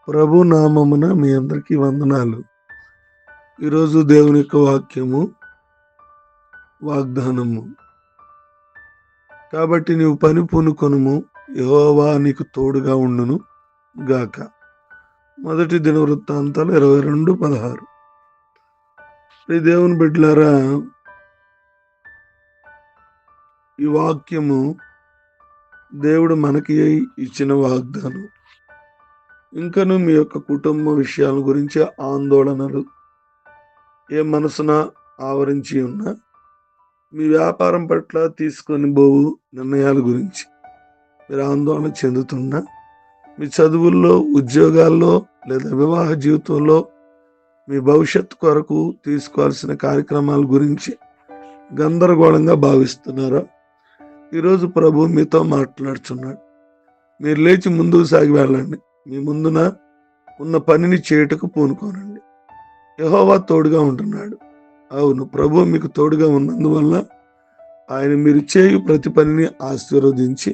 ప్రభు నామమున మీ అందరికీ వందనాలు. ఈరోజు దేవుని యొక్క వాక్యము, వాగ్దానము. కాబట్టి నీవు పని పూనుకొనుము, యెహోవా నీకు తోడుగా ఉండును గాక. మొదటి దినవృత్తాంతాలు 22:16. ఈ దేవుని బిడ్డలారా, ఈ వాక్యము దేవుడు మనకి ఇచ్చిన వాగ్దానం. ఇంకను మీ యొక్క కుటుంబ విషయాల గురించి ఆందోళనలు ఏ మనసున ఆవరించి ఉన్నా, మీ వ్యాపారం పట్ల తీసుకొని పోవు నిర్ణయాల గురించి మీరు ఆందోళన చెందుతున్నా, మీ చదువుల్లో, ఉద్యోగాల్లో లేదా వివాహ జీవితంలో మీ భవిష్యత్తు కొరకు తీసుకోవాల్సిన కార్యక్రమాల గురించి గందరగోళంగా భావిస్తున్నారా? ఈరోజు ప్రభు మీతో మాట్లాడుచున్నాడు. మీరు లేచి ముందుకు సాగి వెళ్ళండి. మీ ముందున ఉన్న పనిని చేయుటకు పూనుకోనండి. యెహోవా తోడుగా ఉంటున్నాడు. అవును, ప్రభు మీకు తోడుగా ఉన్నందువల్ల ఆయన మీరు చేయు ప్రతి పనిని ఆశీర్వదించి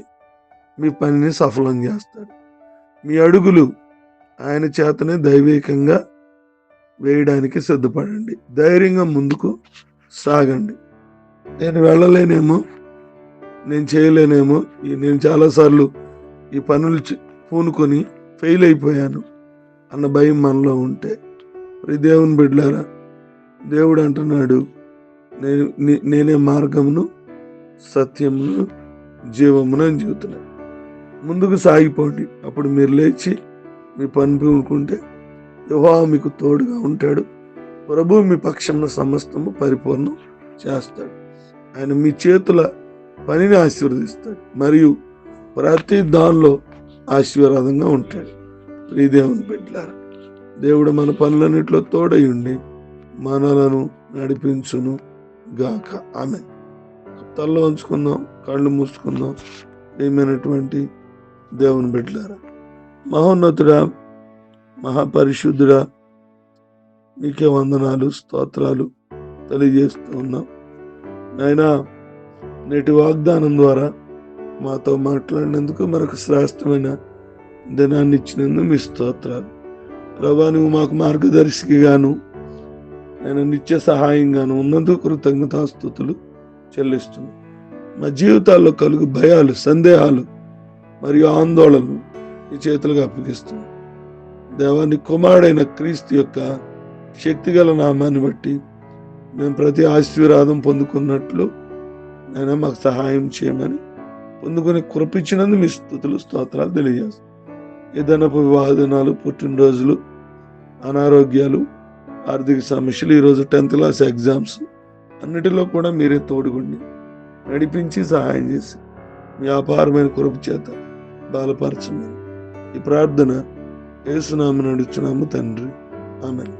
మీ పనిని సఫలం చేస్తాడు. మీ అడుగులు ఆయన చేతనే దైవికంగా వేయడానికి సిద్ధపడండి. ధైర్యంగా ముందుకు సాగండి. నేను వెళ్ళలేనేమో, నేను చేయలేనేమో, నేను చాలాసార్లు ఈ పనులు పూనుకొని ఫెయిల్ అయిపోయాను అన్న భయం మనలో ఉంటే, దేవుని బిడ్డలారా, దేవుడు అంటున్నాడు, నేనే మార్గమును, సత్యమును, జీవమును అని చెబుతున్నాడు. ముందుకు సాగిపోండి. అప్పుడు మీరు లేచి మీ పని పూనుకుంటే యెహోవా మీకు తోడుగా ఉంటాడు. ప్రభు మీ పక్షంలో సమస్తము పరిపూర్ణం చేస్తాడు. ఆయన మీ చేతుల పనిని ఆశీర్వదిస్తాడు మరియు ప్రతి దానిలో ఆశీర్వాదంగా ఉంటాడు. ఈ దేవుని బిడ్డలారా, దేవుడు మన పనులన్నింటిలో తోడై ఉండి మనలను నడిపించును గాక. ఆమె తలలో ఉంచుకుందాం, కళ్ళు మూసుకుందాం. ఏమైనటువంటి దేవుని బిడ్డలారా, మహోన్నతుడా, మహాపరిశుద్ధుడా, మీకే వందనాలు, స్తోత్రాలు తెలియజేస్తూ ఉన్నాం. నాయనా, నేటి వాగ్దానం ద్వారా మాతో మాట్లాడినందుకు మనకు శ్రేష్టమైన దినాన్ని ఇచ్చినందుకు మీ స్తోత్రాలు. ప్రభా, నువ్వు మాకు మార్గదర్శిగాను, నేను నిత్య సహాయంగాను ఉన్నందుకు కృతజ్ఞతాస్తుతులు చెల్లిస్తున్నాను. మా జీవితాల్లో కలుగు భయాలు, సందేహాలు మరియు ఆందోళనలు ఈ చేతులుగా అప్పగిస్తున్నాను. దేవాన్ని కుమారుడైన క్రీస్తు యొక్క శక్తిగల నామాన్ని బట్టి మేము ప్రతి ఆశీర్వాదం పొందుకున్నట్లు నేను మాకు సహాయం చేయమని పొందుకుని కురిపించినందుకు మీ స్తుతులు, స్తోత్రాలు తెలియజేస్తాను. ఏదైనా వివాహ దినాలు, పుట్టినరోజులు, అనారోగ్యాలు, ఆర్థిక సమస్యలు, ఈరోజు 10th క్లాస్ ఎగ్జామ్స్ అన్నిటిలో కూడా మీరే తోడుగుండి నడిపించి సహాయం చేసి మీ అపారమైన కృప చేత బలపరచమని ఈ ప్రార్థన యేసు నామమున అడుగుచున్నాము తండ్రి. ఆమేన్.